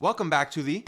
Welcome back to the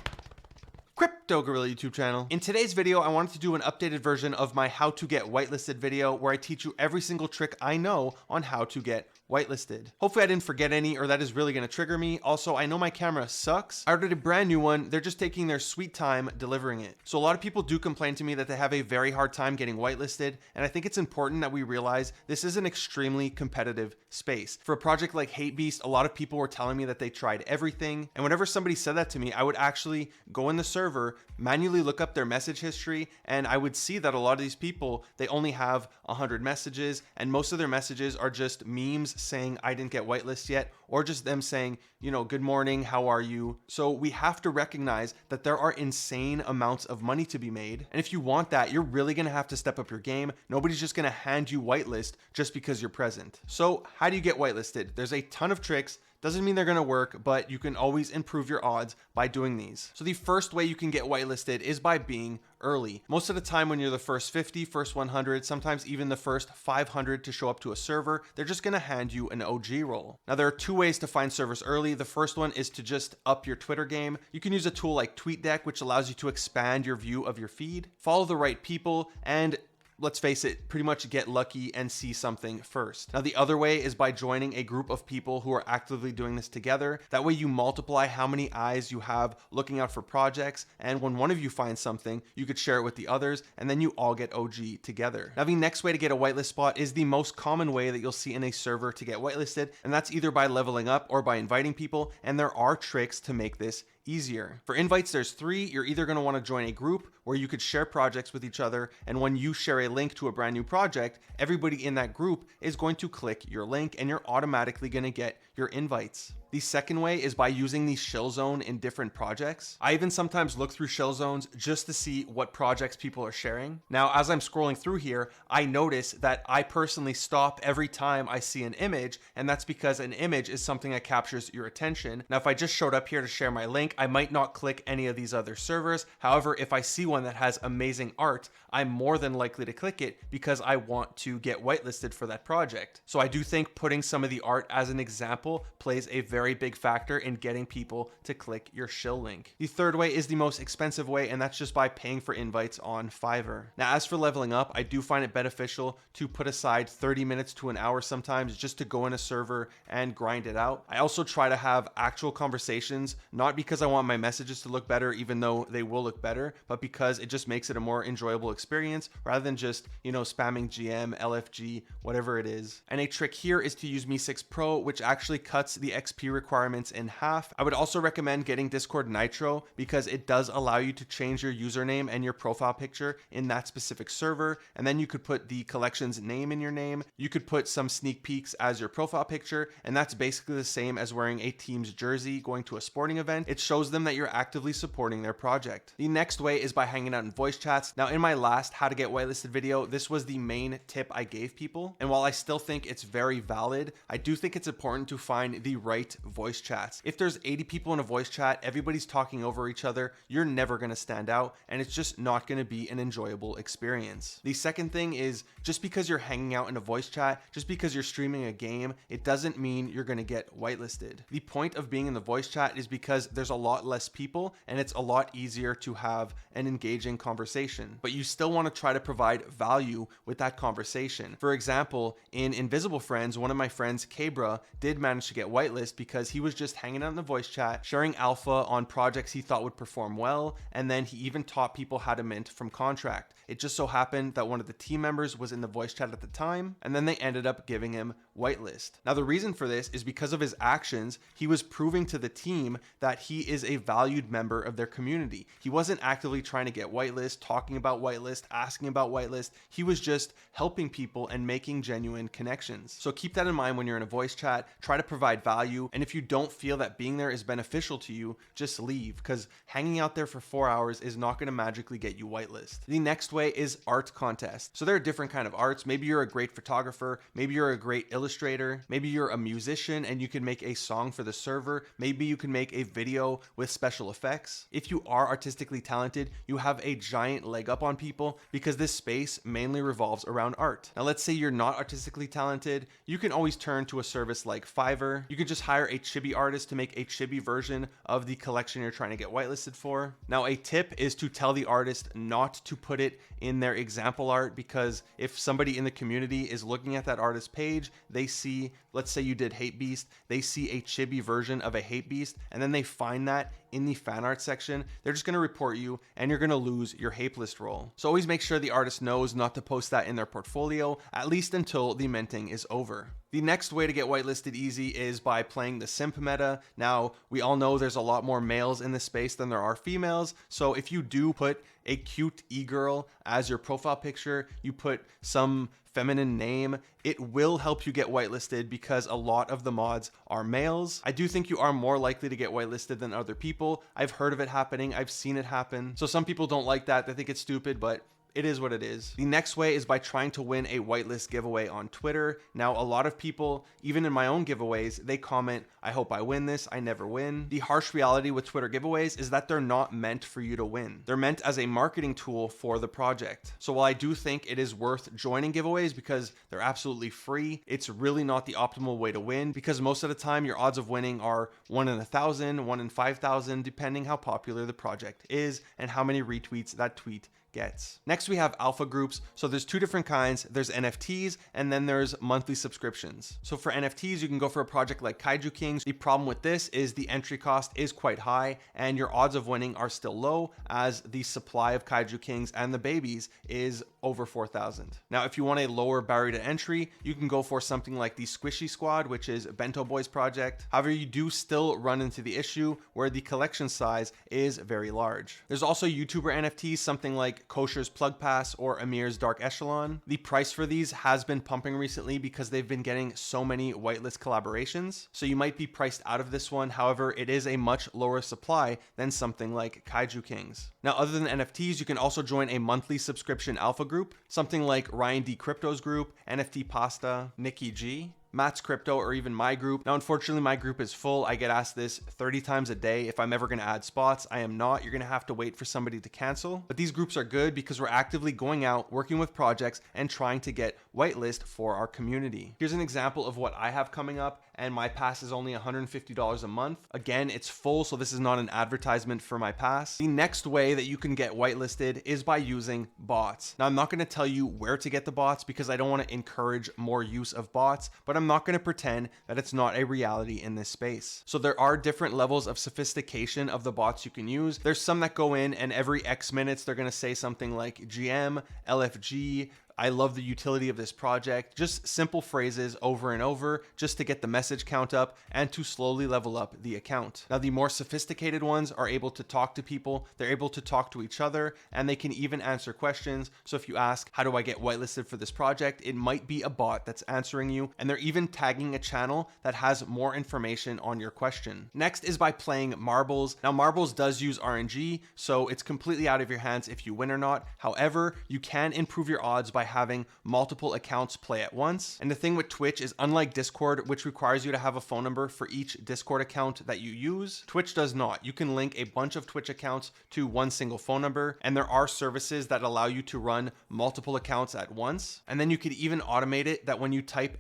Crypto Gorilla YouTube channel. In today's video, I wanted to do an updated version of my how to get whitelisted video where I teach you every single trick I know on how to get whitelisted. Hopefully I didn't forget any or that is really going to trigger me. Also, I know my camera sucks. I ordered a brand new one. They're just taking their sweet time delivering it. So a lot of people do complain to me that they have a very hard time getting whitelisted. And I think it's important that we realize this is an extremely competitive space. For a project like Hate Beast, a lot of people were telling me that they tried everything. And whenever somebody said that to me, I would actually go in the server, manually look up their message history, and I would see that a lot of these people, they only have 100 messages, and most of their messages are just memes saying I didn't get whitelist yet, or just them saying, good morning, how are you? So we have to recognize that there are insane amounts of money to be made. And if you want that, you're really gonna have to step up your game. Nobody's just gonna hand you whitelist just because you're present. So how do you get whitelisted? There's a ton of tricks. Doesn't mean they're going to work, but you can always improve your odds by doing these. So the first way you can get whitelisted is by being early. Most of the time when you're the first 50, first 100, sometimes even the first 500 to show up to a server, they're just going to hand you an OG role. Now there are two ways to find servers early. The first one is to just up your Twitter game. You can use a tool like TweetDeck, which allows you to expand your view of your feed, follow the right people, and let's face it, pretty much get lucky and see something first. Now, the other way is by joining a group of people who are actively doing this together. That way you multiply how many eyes you have looking out for projects. And when one of you finds something, you could share it with the others, and then you all get OG together. Now, the next way to get a whitelist spot is the most common way that you'll see in a server to get whitelisted. And that's either by leveling up or by inviting people. And there are tricks to make this easier. For invites, there's three. You're either going to want to join a group where you could share projects with each other, and when you share a link to a brand new project, everybody in that group is going to click your link and you're automatically going to get your invites. The second way is by using the shill zone in different projects. I even sometimes look through shill zones just to see what projects people are sharing. Now, as I'm scrolling through here, I notice that I personally stop every time I see an image, and that's because an image is something that captures your attention. Now, if I just showed up here to share my link, I might not click any of these other servers. However, if I see one that has amazing art, I'm more than likely to click it because I want to get whitelisted for that project. So I do think putting some of the art as an example plays a very big factor in getting people to click your shill link. The third way is the most expensive way, and that's just by paying for invites on Fiverr. Now, as for leveling up, I do find it beneficial to put aside 30 minutes to an hour sometimes just to go in a server and grind it out. I also try to have actual conversations, not because I want my messages to look better, even though they will look better, but because it just makes it a more enjoyable experience rather than just, spamming GM, LFG, whatever it is. And a trick here is to use Mi6 Pro, which actually cuts the XP requirements in half. I would also recommend getting Discord Nitro because it does allow you to change your username and your profile picture in that specific server. And then you could put the collection's name in your name. You could put some sneak peeks as your profile picture. And that's basically the same as wearing a team's jersey going to a sporting event. It shows them that you're actively supporting their project. The next way is by hanging out in voice chats. Now, in my last how to get whitelisted video, this was the main tip I gave people. And while I still think it's very valid, I do think it's important to find the right voice chats. If there's 80 people in a voice chat, everybody's talking over each other, you're never going to stand out, and it's just not going to be an enjoyable experience. The second thing is, just because you're hanging out in a voice chat, just because you're streaming a game, it doesn't mean you're going to get whitelisted. The point of being in the voice chat is because there's a lot less people and it's a lot easier to have an engaging conversation, but you still want to try to provide value with that conversation. For example, in Invisible Friends, one of my friends, Cabra, did manage to get whitelist because he was just hanging out in the voice chat, sharing alpha on projects he thought would perform well, and then he even taught people how to mint from contract. It just so happened that one of the team members was in the voice chat at the time, and then they ended up giving him whitelist. Now, the reason for this is because of his actions. He was proving to the team that he is a valued member of their community. He wasn't actively trying to get whitelist, talking about whitelist, asking about whitelist. He was just helping people and making genuine connections. So keep that in mind when you're in a voice chat. Try to provide value, and if you don't feel that being there is beneficial to you, just leave, because hanging out there for 4 hours is not going to magically get you whitelist. The next way is art contest. So there are different kind of arts. Maybe you're a great photographer, maybe you're a great illustrator, illustrator. Maybe you're a musician and you can make a song for the server. Maybe you can make a video with special effects. If you are artistically talented, you have a giant leg up on people because this space mainly revolves around art. Now, let's say you're not artistically talented. You can always turn to a service like Fiverr. You could just hire a chibi artist to make a chibi version of the collection you're trying to get whitelisted for. Now, a tip is to tell the artist not to put it in their example art, because if somebody in the community is looking at that artist's page, they see, let's say you did Hate Beast, they see a chibi version of a Hate Beast, and then they find that in the fan art section, they're just going to report you and you're going to lose your hate list role. So always make sure the artist knows not to post that in their portfolio, at least until the minting is over. The next way to get whitelisted easy is by playing the simp meta. Now, we all know there's a lot more males in this space than there are females. So if you do put a cute e-girl as your profile picture, you put some feminine name, it will help you get whitelisted because a lot of the mods are males. I do think you are more likely to get whitelisted than other people. I've heard of it happening. I've seen it happen. So some people don't like that. They think it's stupid, but it is what it is. The next way is by trying to win a whitelist giveaway on Twitter. Now, a lot of people, even in my own giveaways, they comment, "I hope I win this, I never win." The harsh reality with Twitter giveaways is that they're not meant for you to win. They're meant as a marketing tool for the project. So while I do think it is worth joining giveaways because they're absolutely free, it's really not the optimal way to win, because most of the time your odds of winning are 1 in 1,000, 1 in 5,000, depending how popular the project is and how many retweets that tweet gets. Next, we have alpha groups. So there's two different kinds. There's NFTs and then there's monthly subscriptions. So for NFTs, you can go for a project like Kaiju Kings. The problem with this is the entry cost is quite high and your odds of winning are still low, as the supply of Kaiju Kings and the babies is over 4,000. Now, if you want a lower barrier to entry, you can go for something like the Squishy Squad, which is Bento Boy's project. However, you do still run into the issue where the collection size is very large. There's also YouTuber NFTs, something like Kosher's Plug Pass or Amir's Dark Echelon. The price for these has been pumping recently because they've been getting so many whitelist collaborations. So you might be priced out of this one. However, it is a much lower supply than something like Kaiju Kings. Now, other than NFTs, you can also join a monthly subscription alpha group, something like Ryan D. Crypto's group, NFT Pasta, Nikki G, Matt's Crypto, or even my group. Now, unfortunately, my group is full. I get asked this 30 times a day if I'm ever going to add spots. I am not. You're going to have to wait for somebody to cancel. But these groups are good because we're actively going out, working with projects, and trying to get whitelist for our community. Here's an example of what I have coming up, and my pass is only $150 a month. Again, it's full, so this is not an advertisement for my pass. The next way that you can get whitelisted is by using bots. Now, I'm not going to tell you where to get the bots because I don't want to encourage more use of bots, but I'm not going to pretend that it's not a reality in this space. So there are different levels of sophistication of the bots you can use. There's some that go in and every X minutes, they're going to say something like GM, LFG, I love the utility of this project. Just simple phrases over and over just to get the message count up and to slowly level up the account. Now, the more sophisticated ones are able to talk to people, they're able to talk to each other, and they can even answer questions. So if you ask, how do I get whitelisted for this project? It might be a bot that's answering you, and they're even tagging a channel that has more information on your question. Next is by playing marbles. Now, marbles does use RNG, so it's completely out of your hands if you win or not. However, you can improve your odds by having multiple accounts play at once. And the thing with Twitch is, unlike Discord, which requires you to have a phone number for each Discord account that you use, Twitch does not. You can link a bunch of Twitch accounts to one single phone number, and there are services that allow you to run multiple accounts at once. And then you could even automate it that when you type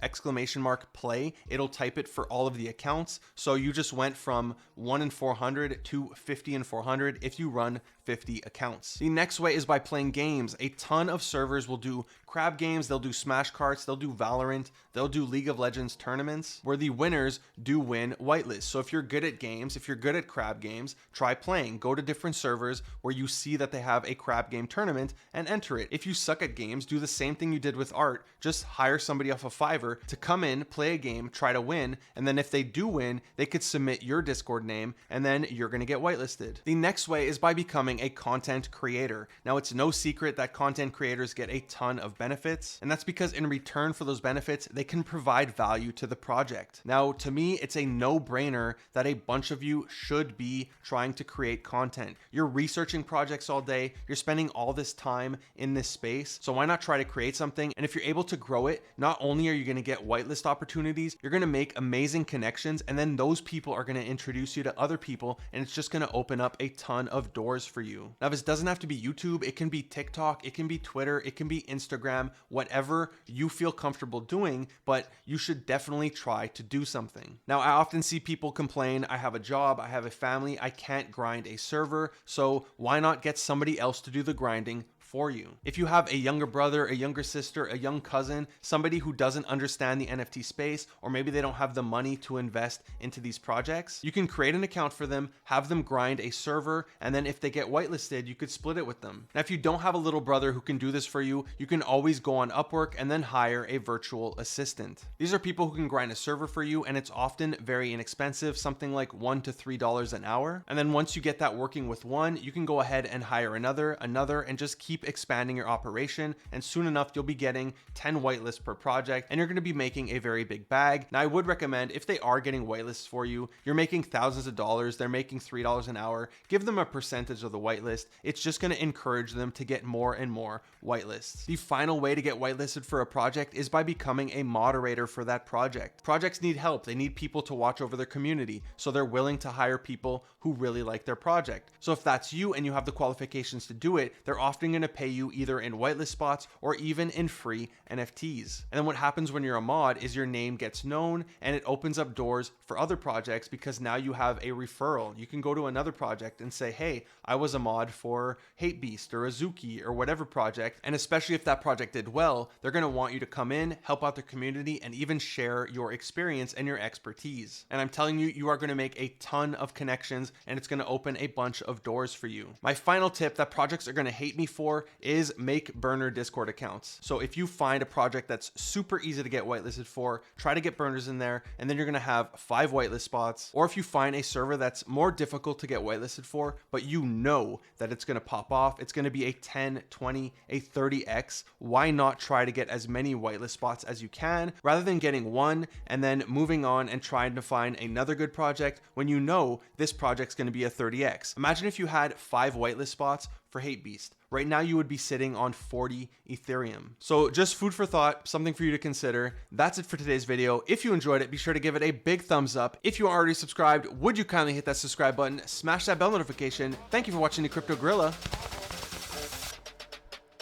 !play, it'll type it for all of the accounts. So you just went from 1 in 400 to 50 in 400 if you run 50 accounts. The next way is by playing games. A ton of servers will do crab games, they'll do Smash Carts, they'll do Valorant, they'll do League of Legends tournaments where the winners do win whitelist. So if you're good at games, if you're good at crab games, try playing. Go to different servers where you see that they have a crab game tournament and enter it. If you suck at games, do the same thing you did with art. Just hire somebody off of Fiverr to come in, play a game, try to win, and then if they do win, they could submit your Discord name, and then you're going to get whitelisted. The next way is by becoming a content creator. Now, it's no secret that content creators get a ton of benefits. And that's because in return for those benefits, they can provide value to the project. Now, to me, it's a no-brainer that a bunch of you should be trying to create content. You're researching projects all day, you're spending all this time in this space, so why not try to create something? And if you're able to grow it, not only are you going to get whitelist opportunities, you're going to make amazing connections, and then those people are going to introduce you to other people, and it's just going to open up a ton of doors for you. Now, this doesn't have to be YouTube, it can be TikTok, it can be Twitter, it can be Instagram, whatever you feel comfortable doing, but you should definitely try to do something. Now, I often see people complain, I have a job, I have a family, I can't grind a server, so why not get somebody else to do the grinding for you? If you have a younger brother, a younger sister, a young cousin, somebody who doesn't understand the NFT space, or maybe they don't have the money to invest into these projects, you can create an account for them, have them grind a server, and then if they get whitelisted, you could split it with them. Now, if you don't have a little brother who can do this for you, you can always go on Upwork and then hire a virtual assistant. These are people who can grind a server for you, and it's often very inexpensive, something like $1 to $3 an hour. And then once you get that working with one, you can go ahead and hire another, and just keep expanding your operation, and soon enough you'll be getting 10 whitelists per project, and you're going to be making a very big bag. Now, I would recommend, if they are getting whitelists for you, you're making thousands of dollars, they're making $3 an hour, give them a percentage of the whitelist. It's just going to encourage them to get more and more whitelists. The final way to get whitelisted for a project is by becoming a moderator for that project. Projects need help, they need people to watch over their community, so they're willing to hire people who really like their project. So if that's you and you have the qualifications to do it, they're often going to pay you either in whitelist spots or even in free NFTs. And then what happens when you're a mod is your name gets known, and it opens up doors for other projects, because now you have a referral. You can go to another project and say, hey, I was a mod for Hatebeast or Azuki or whatever project. And especially if that project did well, they're going to want you to come in, help out the community, and even share your experience and your expertise. And I'm telling you, you are going to make a ton of connections, and it's going to open a bunch of doors for you. My final tip that projects are going to hate me for is make burner Discord accounts. So if you find a project that's super easy to get whitelisted for, try to get burners in there, and then you're going to have 5 whitelist spots. Or if you find a server that's more difficult to get whitelisted for, but you know that it's going to pop off, it's going to be a 10, 20, a 30x, why not try to get as many whitelist spots as you can, rather than getting one and then moving on and trying to find another good project when you know this project's going to be a 30x. Imagine if you had 5 whitelist spots for Hatebeast. Right now you would be sitting on 40 Ethereum. So just food for thought, something for you to consider. That's it for today's video. If you enjoyed it, be sure to give it a big thumbs up. If you are already subscribed, would you kindly hit that subscribe button, smash that bell notification. Thank you for watching the Crypto Gorilla.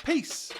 Peace.